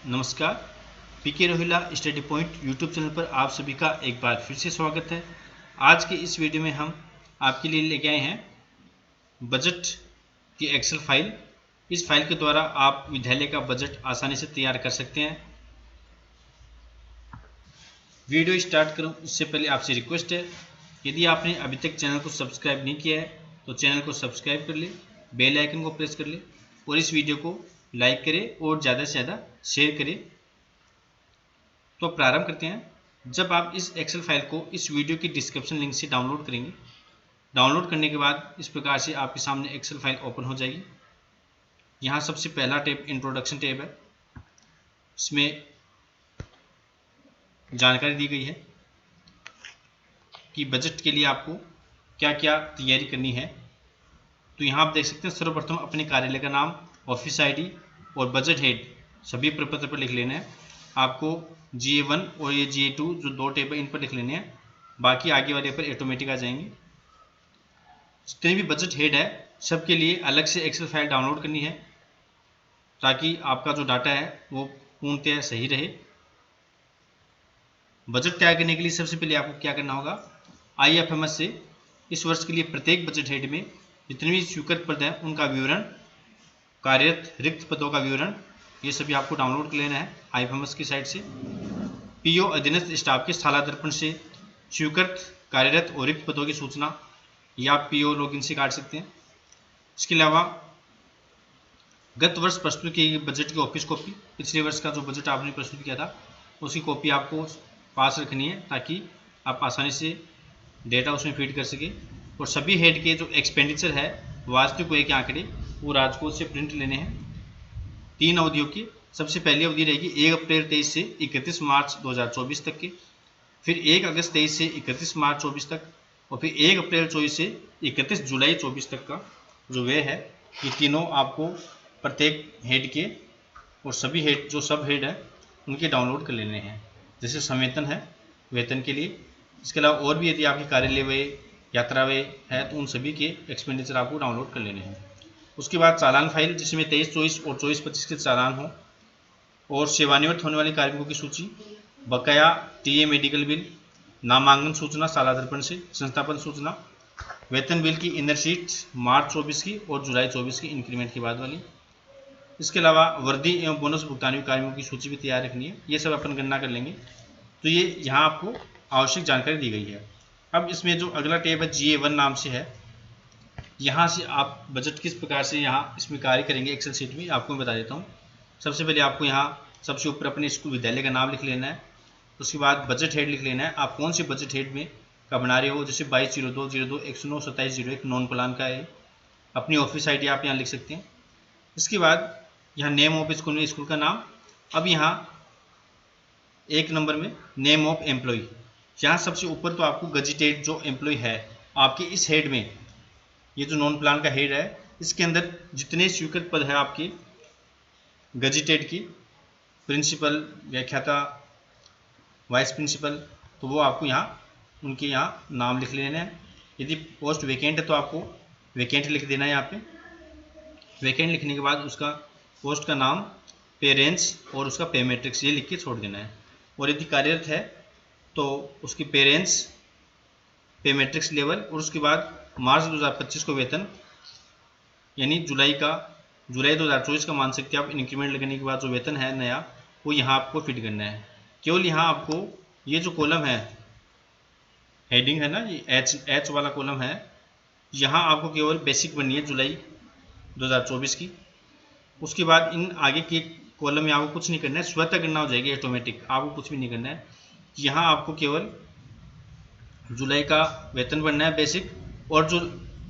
नमस्कार, PK Rohila study point YouTube channel पर आप सभी का एक बार फिर से स्वागत है। आज के इस वीडियो में हम आपके लिए लेके आए हैं बजट की एक्सेल फाइल। इस फाइल के द्वारा आप विद्यालय का बजट आसानी से तैयार कर सकते हैं। वीडियो स्टार्ट करूं उससे पहले आपसे रिक्वेस्ट है, यदि आपने अभी तक चैनल को सब्सक्राइब नहीं किया है तो चैनल को सब्सक्राइब कर ले, बेल आइकन को प्रेस कर ले और इस वीडियो को लाइक करें और ज़्यादा से ज़्यादा शेयर करें। तो प्रारंभ करते हैं। जब आप इस एक्सेल फाइल को इस वीडियो की डिस्क्रिप्शन लिंक से डाउनलोड करेंगे, डाउनलोड करने के बाद इस प्रकार से आपके सामने एक्सेल फाइल ओपन हो जाएगी। यहाँ सबसे पहला टैब इंट्रोडक्शन टैब है, इसमें जानकारी दी गई है कि बजट के लिए आपको क्या क्या तैयारी करनी है। तो यहाँ आप देख सकते हैं, सर्वप्रथम अपने कार्यालय का नाम, ऑफिस आईडी और बजट हेड सभी प्रपत्र पर लिख लेना है। आपको GA1 और ये GA2 जो दो टैब है इन पर लिख लेने हैं, बाकी आगे वाले पर ऑटोमेटिक आ जाएंगे। जितने भी बजट हेड है सबके लिए अलग से एक्सेल फाइल डाउनलोड करनी है ताकि आपका जो डाटा है वो पूर्णतः सही रहे। बजट तैयार करने के लिए सबसे पहले आपको क्या करना होगा, IFMS से इस वर्ष के लिए प्रत्येक बजट हेड में जितने भी स्वीकृत पद हैं उनका विवरण, कार्यरत रिक्त पदों का विवरण, ये सभी आपको डाउनलोड कर लेना है IFMS की साइट से। PO अधीनस्थ स्टाफ के स्थानांतरण से स्वीकृत कार्यरत और रिक्त पदों की सूचना, या आप PO लॉगिन से काट सकते हैं। इसके अलावा गत वर्ष प्रस्तुत किए गए बजट की ऑफिस कॉपी, पिछले वर्ष का जो बजट आपने प्रस्तुत किया था उसकी कॉपी आपको पास रखनी है ताकि आप आसानी से डेटा उसमें फीड कर सके। और सभी हेड के जो एक्सपेंडिचर है वास्तविक व्यय के आंकड़े वो राजकोष से प्रिंट लेने हैं 3 अवधियों की। सबसे पहली अवधि रहेगी 1 अप्रैल 23 से 31 मार्च 2024 तक की, फिर 1 अगस्त 23 से 31 मार्च 24 तक, और फिर 1 अप्रैल 24 से 31 जुलाई 24 तक का जो व्यय है। ये तीनों आपको प्रत्येक हेड के और सभी हेड जो सब हेड है उनके डाउनलोड कर लेने हैं। जैसे संवेतन है वेतन के लिए, इसके अलावा और भी यदि आपके कार्यालय व्यय, यात्रा व्यय है तो उन सभी के एक्सपेंडिचर आपको डाउनलोड कर लेने हैं। उसके बाद चालान फाइल जिसमें 23-24 और 24-25 के चालान हो, और सेवानिवृत्त होने वाले कार्मिकों की सूची, बकाया TA मेडिकल बिल, नामांकन सूचना सालादर्पण से, संस्थापन सूचना, वेतन बिल की इनर शीट मार्च 24 की और जुलाई 24 की इंक्रीमेंट के बाद वाली। इसके अलावा वर्दी एवं बोनस भुगतान कार्मिकों की सूची भी तैयार रखनी है। ये सब अपन गणना कर लेंगे। तो ये यहाँ आपको आवश्यक जानकारी दी गई है। अब इसमें जो अगला टैब है GA1 नाम से है, यहाँ से आप बजट किस प्रकार से यहाँ इसमें कार्य करेंगे एक्सेल शीट में आपको मैं बता देता हूँ। सबसे पहले आपको यहाँ सबसे ऊपर अपने स्कूल विद्यालय का नाम लिख लेना है। उसके बाद बजट हेड लिख लेना है, आप कौन से बजट हेड में का बना रहे हो, जैसे 220202 109 2701 नॉन प्लान का है। अपनी ऑफिस ID आप यहाँ लिख सकते हैं। इसके बाद यहाँ नेम ऑफ स्कूल में स्कूल का नाम। अब यहाँ 1 नंबर में नेम ऑफ एम्प्लॉय, यहाँ सबसे ऊपर तो आपको गजिटेड जो एम्प्लॉय है आपके इस हेड में, ये जो नॉन प्लान का हेड है इसके अंदर जितने स्वीकृत पद है आपके गजिटेड की, प्रिंसिपल, व्याख्याता, वाइस प्रिंसिपल, तो वो आपको यहाँ उनके यहाँ नाम लिख लेना है। यदि पोस्ट वैकेंट है तो आपको वैकेंट लिख देना है। यहाँ पे वैकेंट लिखने के बाद उसका पोस्ट का नाम, पेरेंट्स और उसका पे मैट्रिक्स ये लिख के छोड़ देना है। और यदि कार्यरत है तो उसकी पेरेंट्स, पे मैट्रिक्स लेवल, और उसके बाद मार्च 2025 को वेतन, यानी जुलाई 2024 का मान सकते हैं आप। इंक्रीमेंट लगने के बाद जो वेतन है नया वो यहाँ आपको फिट करना है। केवल यहाँ आपको ये जो कॉलम है, हेडिंग है ना, ये H वाला कॉलम है, यहाँ आपको केवल बेसिक बननी है जुलाई 2024 की। उसके बाद इन आगे के कॉलम में आपको कुछ नहीं करना है, स्वतः गणना हो जाएगी ऑटोमेटिक, आपको कुछ भी नहीं करना है। यहाँ आपको केवल जुलाई का वेतन बनना है बेसिक, और जो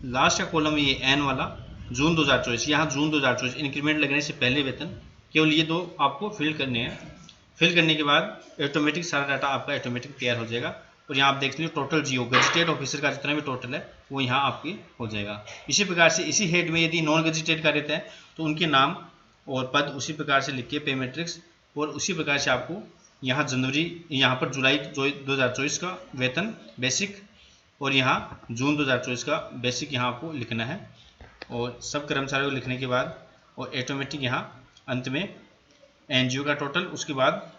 लास्ट का कॉलम है ये N वाला जून 2024, यहाँ जून 2024 इंक्रीमेंट लगने से पहले वेतन, केवल ये दो आपको फिल करने हैं। फिल करने के बाद ऑटोमेटिक सारा डाटा आपका ऑटोमेटिक तैयार हो जाएगा। और यहाँ आप देख लीजिए टोटल GO गजिटेड ऑफिसर का जितना भी टोटल है वो यहाँ आपकी हो जाएगा। इसी प्रकार से इसी हेड में यदि नॉन गजिटेड का रहता है तो उनके नाम और पद उसी प्रकार से लिख के पे मैट्रिक्स, और उसी प्रकार से आपको यहाँ जनवरी, यहाँ पर जुलाई 2024 का वेतन बेसिक, और यहाँ जून 2024 का बेसिक यहाँ आपको लिखना है। और सब कर्मचारियों को लिखने के बाद और ऑटोमेटिक यहाँ अंत में एनजीओ का टोटल, उसके बाद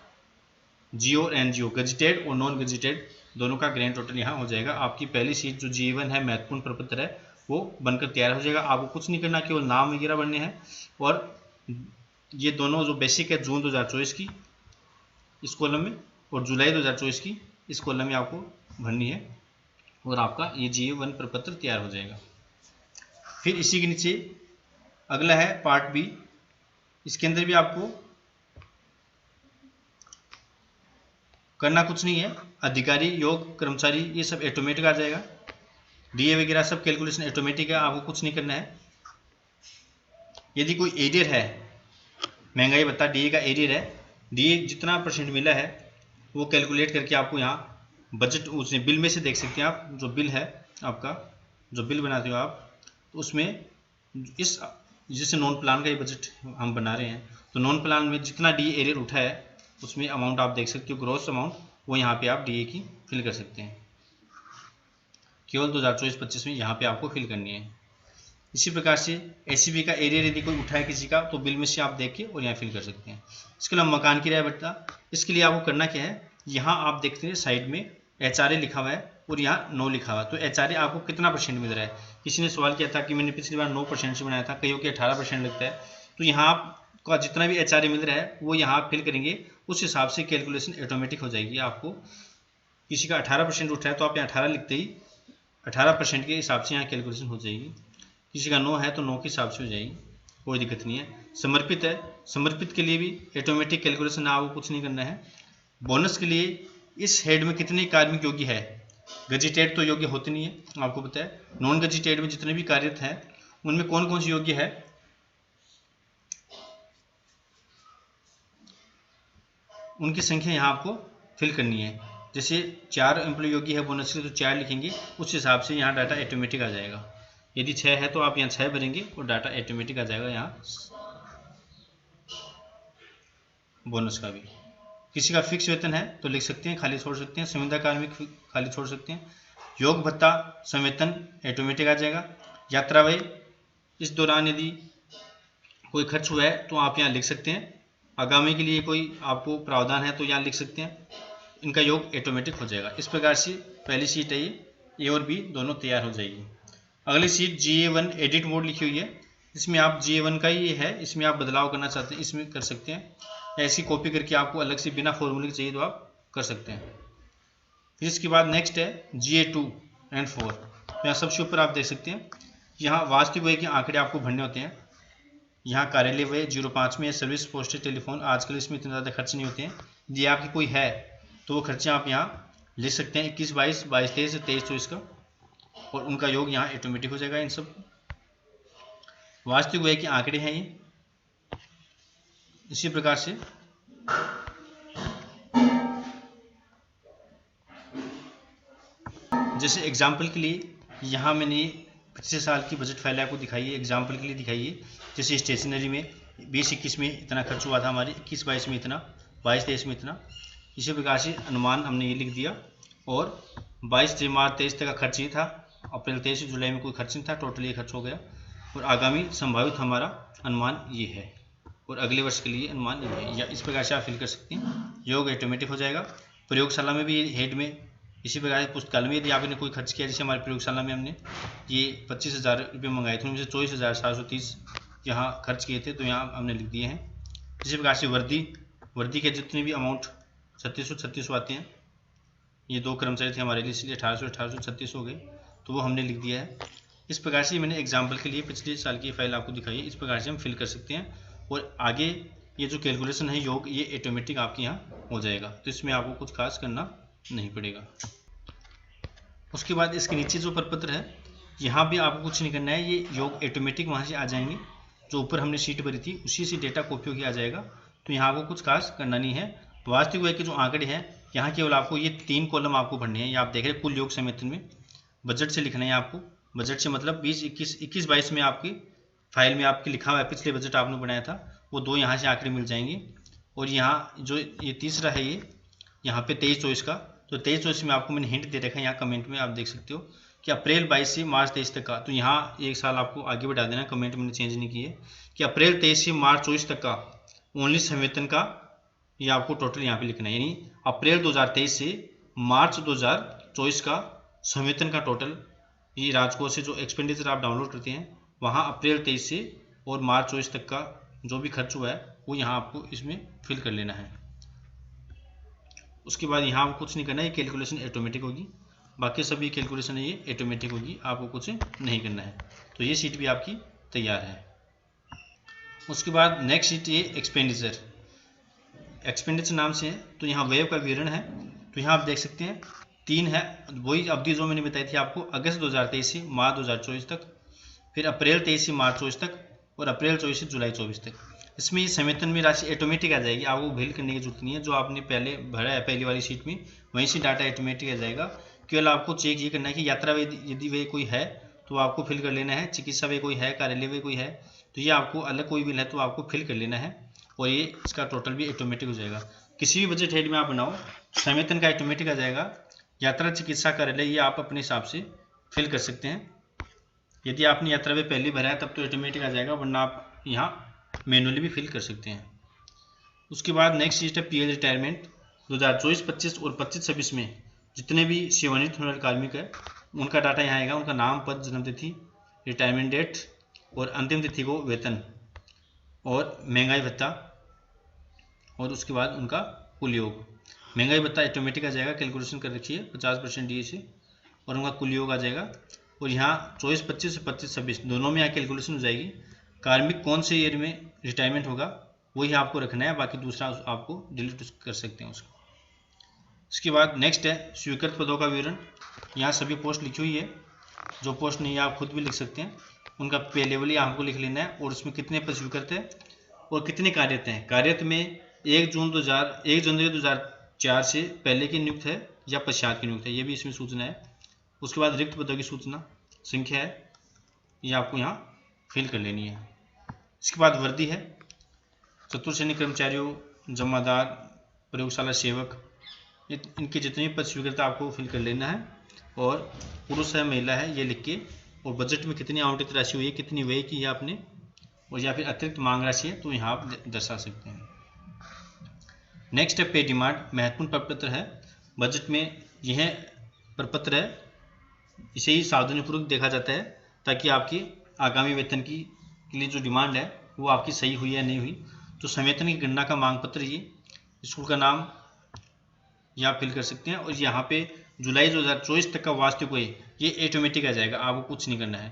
जीओ और एनजीओ, गजेटेड और नॉन गजेटेड दोनों का ग्रैंड टोटल यहाँ हो जाएगा। आपकी पहली शीट जो G1 है महत्वपूर्ण प्रपत्र है वो बनकर तैयार हो जाएगा। आपको कुछ नहीं करना, केवल नाम वगैरह भरने हैं और ये दोनों जो बेसिक है जून 2024 की इस कॉलम में और जुलाई 2024 की इस कॉलम में आपको भरनी है और आपका ये G1 प्रपत्र तैयार हो जाएगा। फिर इसी के नीचे अगला है पार्ट बी। इसके अंदर भी आपको करना कुछ नहीं है, अधिकारी, योग, कर्मचारी ये सब ऑटोमेटिक आ जाएगा। डीए वगैरह सब कैलकुलेशन ऑटोमेटिक है, आपको कुछ नहीं करना है। यदि कोई एरियर है, महंगाई भत्ता डीए का एरियर है, डीए जितना परसेंट मिला है वो कैलकुलेट करके आपको यहाँ बजट उसमें बिल में से देख सकते हैं। आप जो बिल है आपका, जो बिल बनाते हो आप, तो उसमें इस जैसे नॉन प्लान का ये बजट हम बना रहे हैं तो नॉन प्लान में जितना डीए एरियर उठा है उसमें अमाउंट आप देख सकते हो, ग्रॉस अमाउंट, वो यहाँ पे आप डीए की फिल कर सकते हैं। केवल 2024-25 में यहाँ पे आपको फिल करनी है। इसी प्रकार से एसीबी का एरिया यदि कोई उठा है किसी का तो बिल में से आप देख के और यहाँ फिल कर सकते हैं। इसके अलावा मकान किराया भत्ता, इसके लिए आपको करना क्या है, यहाँ आप देखते हैं साइड में HRA लिखा हुआ है और यहाँ 9 लिखा हुआ है। तो HRA आपको कितना परसेंट मिल रहा है, किसी ने सवाल किया था कि मैंने पिछली बार 9% से बनाया था, कईयों के 18% लगता है। तो यहाँ आपका जितना भी HRA मिल रहा है वो यहाँ फिल करेंगे, उस हिसाब से कैलकुलेशन ऑटोमेटिक हो जाएगी। आपको किसी का 18% उठा है तो आप यहाँ 18 लिखते ही 18% के हिसाब से यहाँ कैलकुलेशन हो जाएगी। किसी का 9 है तो 9 के हिसाब से हो जाएगी, कोई दिक्कत नहीं है। समर्पित है, समर्पित के लिए भी ऑटोमेटिक कैलकुलेशन, आपको कुछ नहीं करना है। बोनस के लिए इस हेड में कितने कार्मिक योग्य है, गजेटेड तो योग्य होते नहीं है आपको पता है, नॉन गजेटेड में जितने भी कार्यरत हैं उनमें कौन कौन से योग्य है, उनकी संख्या यहाँ आपको फिल करनी है। जैसे 4 एम्प्लॉय योग्य है बोनस के तो 4 लिखेंगे, उस हिसाब से यहाँ डाटा ऑटोमेटिक आ जाएगा। यदि 6 है तो आप यहाँ 6 भरेंगे और डाटा ऑटोमेटिक आ जाएगा यहाँ बोनस का भी। किसी का फिक्स वेतन है तो लिख सकते हैं, खाली छोड़ सकते हैं। संविदा कार्मिक खाली छोड़ सकते हैं। योग भत्ता संवेतन ऑटोमेटिक आ जाएगा। यात्रा व्यय, इस दौरान यदि कोई खर्च हुआ है तो आप यहाँ लिख सकते हैं। आगामी के लिए कोई आपको प्रावधान है तो यहाँ लिख सकते हैं। इनका योग ऑटोमेटिक हो जाएगा। इस प्रकार से पहली शीट है ये, ए और बी दोनों तैयार हो जाएगी। अगली शीट GA1 एडिट मोड लिखी हुई है, इसमें आप GA1 का ही है, इसमें आप बदलाव करना चाहते हैं इसमें कर सकते हैं। ऐसी कॉपी करके आपको अलग से बिना फॉर्मूले के चाहिए तो आप कर सकते हैं। फिर इसके बाद नेक्स्ट है GA2 एंड 4। तो यहाँ सबसे ऊपर आप देख सकते हैं, यहाँ वास्तविक व्यय के आंकड़े आपको भरने होते हैं। यहाँ कार्यालय व्यय 05 में है, सर्विस, पोस्टेज, टेलीफोन, आजकल इसमें इतने ज़्यादा खर्च नहीं होते हैं। यदि आपकी कोई है तो वो खर्चे आप यहाँ लिख सकते हैं, 21-22, 22-23, 23-24 का, और उनका योग यहाँ ऑटोमेटिक हो जाएगा। इन सब वास्तविक व्यय के आंकड़े हैं ये। इसी प्रकार से जैसे एग्जाम्पल के लिए यहाँ मैंने पिछले साल की बजट फाइल आपको दिखाई है, एग्जाम्पल के लिए दिखाई है। जैसे स्टेशनरी में 20-21 में इतना खर्च हुआ था हमारे, 21-22 में इतना, 22-23 में इतना। इसी प्रकार से अनुमान हमने ये लिख दिया, और 22 से मार्च 23 तक का खर्च ये था, अप्रैल 23 से जुलाई में कोई खर्च नहीं था, टोटल ये खर्च हो गया। और आगामी संभावित हमारा अनुमान ये है, और अगले वर्ष के लिए अनुमान ये है। या इस प्रकार से आप फिल कर सकते हैं, योग ऑटोमेटिक हो जाएगा। प्रयोगशाला में भी हेड में इसी प्रकार से, पुस्तकालय में यदि आपने कोई खर्च किया, जैसे हमारी प्रयोगशाला में हमने ये 25,000 रुपये मंगाए थे, उनमें से 24,730 यहाँ खर्च किए थे, तो यहाँ हमने लिख दिए हैं। इसी प्रकार से वर्दी के जितने भी अमाउंट 3600 आते हैं, ये 2 कर्मचारी थे हमारे लिए, इसलिए 1836 हो गए, तो वो हमने लिख दिया है। इस प्रकार से मैंने एग्जाम्पल के लिए पिछले साल की फाइल आपको दिखाई है। इस प्रकार से हम फिल कर सकते हैं, और आगे ये जो कैलकुलेशन है योग, ये ऑटोमेटिक आपके यहाँ हो जाएगा, तो इसमें आपको कुछ खास करना नहीं पड़ेगा। उसके बाद इसके नीचे जो प्रपत्र है, यहाँ भी आपको कुछ नहीं करना है, ये योग ऑटोमेटिक वहाँ से आ जाएंगे। जो ऊपर हमने शीट भरी थी उसी से डेटा कॉपी होकर आ जाएगा, तो यहाँ आपको कुछ खास करना नहीं है। वास्तविक व्यय के जो आंकड़े हैं, यहाँ केवल आपको ये 3 कॉलम आपको भरने हैं। ये आप देख रहे हैं कुल योग संवेतन में बजट से लिखना है आपको। बजट से मतलब 21-22 में आपकी फाइल में आपके लिखा हुआ है, पिछले बजट आपने बनाया था, वो 2 यहाँ से आंकड़े मिल जाएंगे। और यहाँ जो ये तीसरा है, ये यहाँ पे 23-24 का, तो 23-24 में आपको मैंने हिंट दे रखा है, यहाँ कमेंट में आप देख सकते हो कि अप्रैल 22 से मार्च 23 तक का। तो यहाँ एक साल आपको आगे बढ़ा देना, कमेंट मैंने चेंज नहीं की है कि अप्रैल 23 से मार्च 24 तक का ओनली संवेतन का ये आपको टोटल यहाँ पे लिखना है, यानी अप्रैल 2023 से मार्च 2024 का संवेतन का टोटल, ये राजकोष से जो एक्सपेंडिचर आप डाउनलोड करते हैं वहाँ अप्रैल 23 से और मार्च 24 तक का जो भी खर्च हुआ है वो यहाँ आपको इसमें फिल कर लेना है। उसके बाद यहाँ आपको कुछ नहीं करना है, ये कैलकुलेशन ऑटोमेटिक होगी, बाकी सभी कैलकुलेशन है ये ऑटोमेटिक होगी, आपको कुछ नहीं करना है। तो ये शीट भी आपकी तैयार है। उसके बाद नेक्स्ट शीट ये एक्सपेंडिचर नाम से है, तो यहाँ व्यय का विवरण है। तो यहाँ आप देख सकते हैं 3 है, वही अवधि जो मैंने बताई थी आपको, अगस्त 2023 से मार्च 2024 तक, फिर अप्रैल 23 से मार्च 24 तक और अप्रैल 24 से जुलाई 24 तक। इसमें ये संवेतन में राशि ऑटोमेटिक आ जाएगी, आपको बिल करने की जरूरत नहीं है। जो आपने पहले भरा है पहली वाली शीट में वहीं से डाटा ऑटोमेटिक आ जाएगा। केवल आपको चेक ये करना है कि यात्रा व्यय यदि वे कोई है तो आपको फिल कर लेना है, चिकित्सा व्यय कोई है, कार्यालय व्यय कोई है तो ये आपको अलग कोई बिल है तो आपको फिल कर लेना है और ये इसका टोटल भी ऑटोमेटिक हो जाएगा। किसी भी बजट हेड में आप बनाओ संवेतन का ऑटोमेटिक आ जाएगा, यात्रा चिकित्सा कार्यालय ये आप अपने हिसाब से फिल कर सकते हैं। यदि आपने यात्रा व्यय पहले भरा है तब तो ऑटोमेटिक आ जाएगा, वरना आप यहाँ मैनुअली भी फिल कर सकते हैं। उसके बाद नेक्स्ट शीट है पीएल रिटायरमेंट 2024-25 और 25-26 में जितने भी सेवानिवृत्त होने वाले कार्मिक है उनका डाटा यहाँ आएगा, उनका नाम, पद, जन्म तिथि, रिटायरमेंट डेट और अंतिम तिथि को वेतन और महंगाई भत्ता और उसके बाद उनका कुल योग। महंगाई भत्ता ऑटोमेटिक आ जाएगा, कैलकुलेशन कर रखी है 50% डीए से, और उनका कुल योग आ जाएगा। और यहाँ 24-25 और 25-26 दोनों में यहाँ कैलकुलेशन हो जाएगी। कार्मिक कौन से ईयर में रिटायरमेंट होगा वही आपको रखना है, बाकी दूसरा आपको डिलीट कर सकते हैं उसको। इसके बाद नेक्स्ट है स्वीकृत पदों का विवरण। यहाँ सभी पोस्ट लिखी हुई है, जो पोस्ट नहीं है आप खुद भी लिख सकते हैं। उनका पे लेवल यहाँ आपको लिख लेना है और उसमें कितने पद स्वीकृत है और कितने कार्यरत हैं। कार्यरत में 1 जनवरी 2004 से पहले की नियुक्त है या पश्चात की नियुक्त है, ये भी इसमें सूचना है। उसके बाद रिक्त पदों की सूचना संख्या है, ये आपको यहाँ फिल कर लेनी है। इसके बाद वर्दी है, चतुर्श्रेणी कर्मचारियों, जमादार, प्रयोगशाला सेवक, इनके जितने भी पद स्वीकृत आपको फिल कर लेना है। और पुरुष है महिला है ये लिख के, और बजट में कितनी आवंटित राशि हुई है, कितनी व्यय की है आपने, और या फिर अतिरिक्त मांग राशि है तो यहाँ आप दर्शा सकते हैं। नेक्स्ट है पे डिमांड, महत्वपूर्ण प्रपत्र है बजट में, यह प्रपत्र है, इसे ही सावधानीपूर्वक देखा जाता है ताकि आपकी आगामी वेतन के लिए जो डिमांड है वो आपकी सही हुई या नहीं हुई। तो संवेतन की गणना का मांग पत्र, ये स्कूल का नाम ये आप फिल कर सकते हैं। और यहाँ पे जुलाई 2024 तक का वास्तविक व्यय ये ऑटोमेटिक आ जाएगा, आपको कुछ नहीं करना है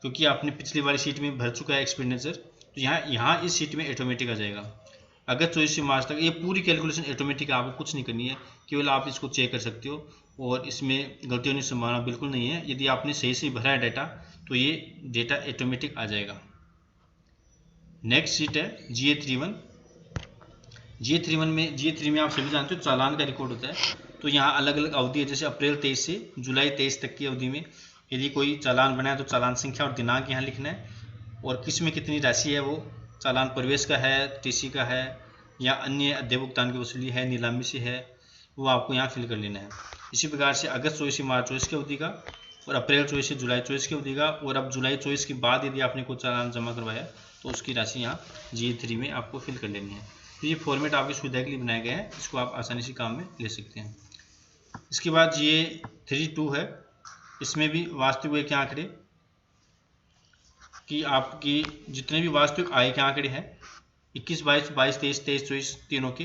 क्योंकि आपने पिछली वाली शीट में भर चुका है एक्सपेंडिचर, तो यहाँ इस शीट में ऑटोमेटिक आ जाएगा। अगस्त 24 से मार्च तक ये पूरी कैलकुलेशन ऑटोमेटिक, आपको कुछ नहीं करनी है, केवल आप इसको चेक कर सकते हो और इसमें गलती होने की संभावना बिल्कुल नहीं है। यदि आपने सही से भरा है डाटा तो ये डेटा ऑटोमेटिक आ जाएगा। नेक्स्ट शीट है GA31। GA3 में आप सभी जानते हो चालान का रिकॉर्ड होता है। तो यहाँ अलग अलग अवधि है, जैसे अप्रैल 23 से जुलाई 23 तक की अवधि में यदि कोई चालान बनाए तो चालान संख्या और दिनांक यहाँ लिखना है, और किस में कितनी राशि है, वो चालान प्रवेश का है, टीसी का है या अन्य अध्यय भुगतान की वसूली है, नीलामी से है, वो आपको यहाँ फिल कर लेना है। इसी प्रकार से अगस्त 24 से मार्च 24 की अवधि का, और अप्रैल 24 से जुलाई 24 की अवधि का, और अब जुलाई 24 के बाद यदि आपने कोई चालान जमा करवाया तो उसकी राशि यहाँ GA3 में आपको फिल कर लेनी है। तो ये फॉर्मेट आपकी सुविधा के लिए बनाया गया है, इसको आप आसानी से काम में ले सकते हैं। इसके बाद GA32 है, इसमें भी वास्तविक व्यय के आंकड़े कि आपकी जितने भी वास्तविक आय के आंकड़े हैं 21, 22, 23, 24 तीनों के,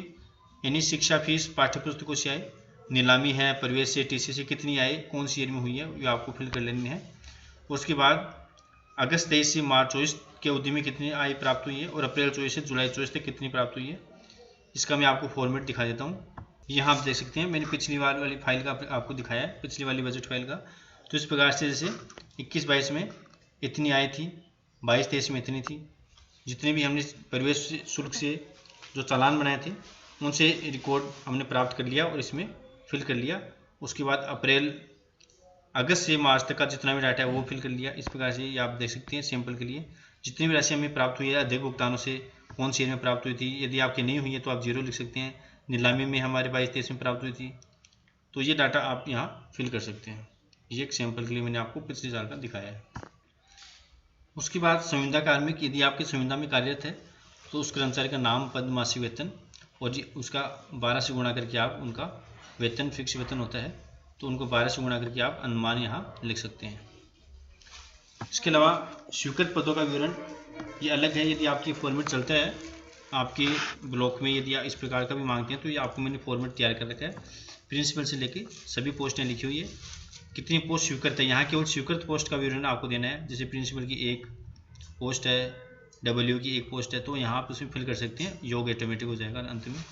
यानी शिक्षा फीस, पाठ्य पुस्तकों से आय, नीलामी है, प्रवेश से, टीसी से कितनी आय कौन सी ईयर में हुई है ये आपको फिल कर लेनी है। उसके बाद अगस्त 23 से मार्च 24 की अवधि में कितनी आय प्राप्त हुई है, और अप्रैल 24 से जुलाई 24 तक कितनी प्राप्त हुई है, इसका मैं आपको फॉर्मेट दिखा देता हूँ। यहाँ आप देख सकते हैं मैंने पिछली वाली फाइल का आपको दिखाया है, पिछली वाली बजट फाइल का। तो इस प्रकार से जैसे 21-22 में इतनी आय थी, 22-23 में इतनी थी, जितने भी हमने प्रवेश शुल्क से जो चालान बनाए थे उनसे रिकॉर्ड हमने प्राप्त कर लिया और इसमें फिल कर लिया। उसके बाद अगस्त से मार्च तक का जितना भी डाटा है वो फिल कर लिया। इस प्रकार से ये आप देख सकते हैं सैंपल के लिए जितनी भी राशि हमें प्राप्त हुई है अधिक भुगतानों से कौन सी ईयर में प्राप्त हुई थी। यदि आपकी नहीं हुई है तो आप 0 लिख सकते हैं। नीलामी में हमारे 22-23 में प्राप्त हुई थी, तो ये डाटा आप यहाँ फिल कर सकते हैं। ये एक सैंपल के लिए मैंने आपको पिछले साल का दिखाया है। उसके बाद संविदा कार्मिक, यदि आपकी संविदा में कार्यरत है तो उस कर्मचारी का नाम, पद, मासिक वेतन और जी उसका 12 से गुणा करके आप उनका वेतन, फिक्स वेतन होता है तो उनको 12 से गुणा करके आप अनुमान यहाँ लिख सकते हैं। इसके अलावा स्वीकृत पदों का विवरण ये अलग है। यदि आपकी फॉर्मेट चलता है आपके ब्लॉक में, यदि आप इस प्रकार का भी मांगते हैं तो ये आपको मैंने फॉर्मेट तैयार कर रखा है। प्रिंसिपल से लेके सभी पोस्टें लिखी हुई है, कितनी पोस्ट स्वीकृत है। यहाँ केवल स्वीकृत पोस्ट का विवरण आपको देना है। जैसे प्रिंसिपल की एक पोस्ट है, डब्ल्यू की एक पोस्ट है, तो यहाँ आप उसमें फिल कर सकते हैं, योग ऑटोमेटिक हो जाएगा अंत में।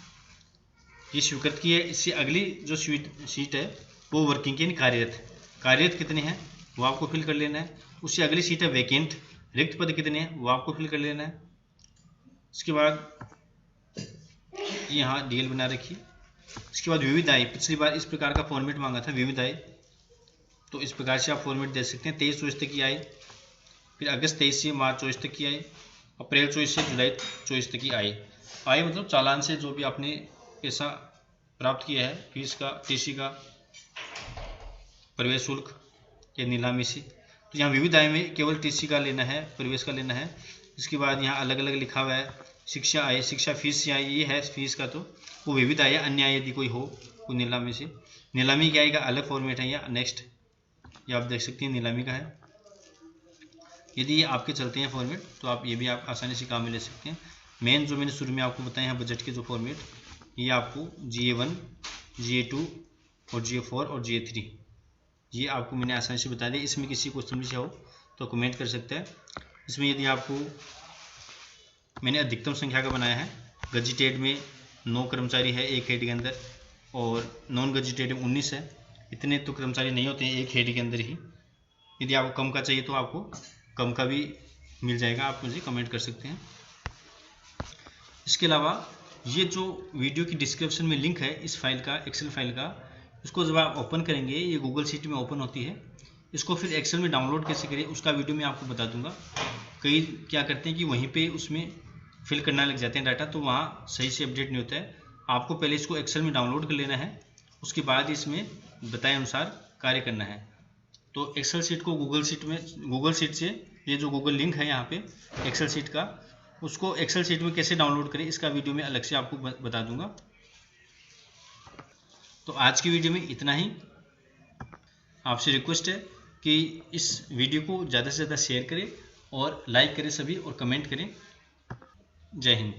ये स्वीकृत की है। इससे अगली जो सीट है वो वर्किंग की, कार्यरत कितने हैं वो आपको फिल कर लेना है। उससे अगली सीट है वैकेंट, रिक्त पद कितने हैं वो आपको फिल कर लेना है। इसके बाद यहाँ डीएल बना रखिए। इसके बाद विविध आय, पिछली बार इस प्रकार का फॉर्मेट मांगा था विविध आय, तो इस प्रकार से आप फॉर्मेट दे सकते हैं। 23-24 तक की आय, फिर अगस्त 23 से मार्च 24 तक की आय, अप्रैल 24 से जुलाई 24 तक की आय। आय मतलब चालान से जो भी आपने पैसा प्राप्त किया है, फीस का, टीसी का, प्रवेश शुल्क या नीलामी से। तो यहाँ विविध आय में केवल टीसी का लेना है, प्रवेश का लेना है। इसके बाद यहाँ अलग अलग लिखा हुआ है शिक्षा आय, शिक्षा फीस से आय, ये है फीस का, तो वो विविध आय। अन्य आय यदि कोई हो कोई नीलामी से, नीलामी की आय का अलग फॉर्मेट है। या नेक्स्ट ये आप देख सकते हैं नीलामी का है। यदि ये आपके चलते हैं फॉर्मेट तो आप ये भी आप आसानी से काम में ले सकते हैं। मेन जो मैंने शुरू में आपको बताया है बजट के जो फॉर्मेट, ये आपको GA1, GA2 और GA4 और GA3 ये आपको मैंने आसानी से बता दिया। इसमें किसी को समस्या हो तो कमेंट कर सकते हैं। इसमें यदि आपको मैंने अधिकतम संख्या का बनाया है, गजिटेड में 9 कर्मचारी है एक हेड के अंदर और नॉन गजिटेड में 19 है। इतने तो कर्मचारी नहीं होते हैं एक हेड के अंदर ही। यदि आपको कम का चाहिए तो आपको कम का भी मिल जाएगा, आप मुझे कमेंट कर सकते हैं। इसके अलावा ये जो वीडियो की डिस्क्रिप्शन में लिंक है इस फाइल का, एक्सेल फाइल का, इसको जब आप ओपन करेंगे ये गूगल शीट में ओपन होती है। इसको फिर एक्सेल में डाउनलोड कैसे करें उसका वीडियो मैं आपको बता दूंगा। कई क्या करते हैं कि वहीं पे उसमें फिल करना लग जाते हैं डाटा, तो वहाँ सही से अपडेट नहीं होता है। आपको पहले इसको एक्सेल में डाउनलोड कर लेना है, उसके बाद इसमें बताए अनुसार कार्य करना है। तो एक्सेल शीट को गूगल शीट से ये जो गूगल लिंक है यहाँ पे एक्सेल शीट का, उसको एक्सेल शीट में कैसे डाउनलोड करें इसका वीडियो मैं अलग से आपको बता दूंगा। तो आज की वीडियो में इतना ही। आपसे रिक्वेस्ट है कि इस वीडियो को ज़्यादा से ज़्यादा शेयर करें और लाइक करें सभी और कमेंट करें। जय हिंद।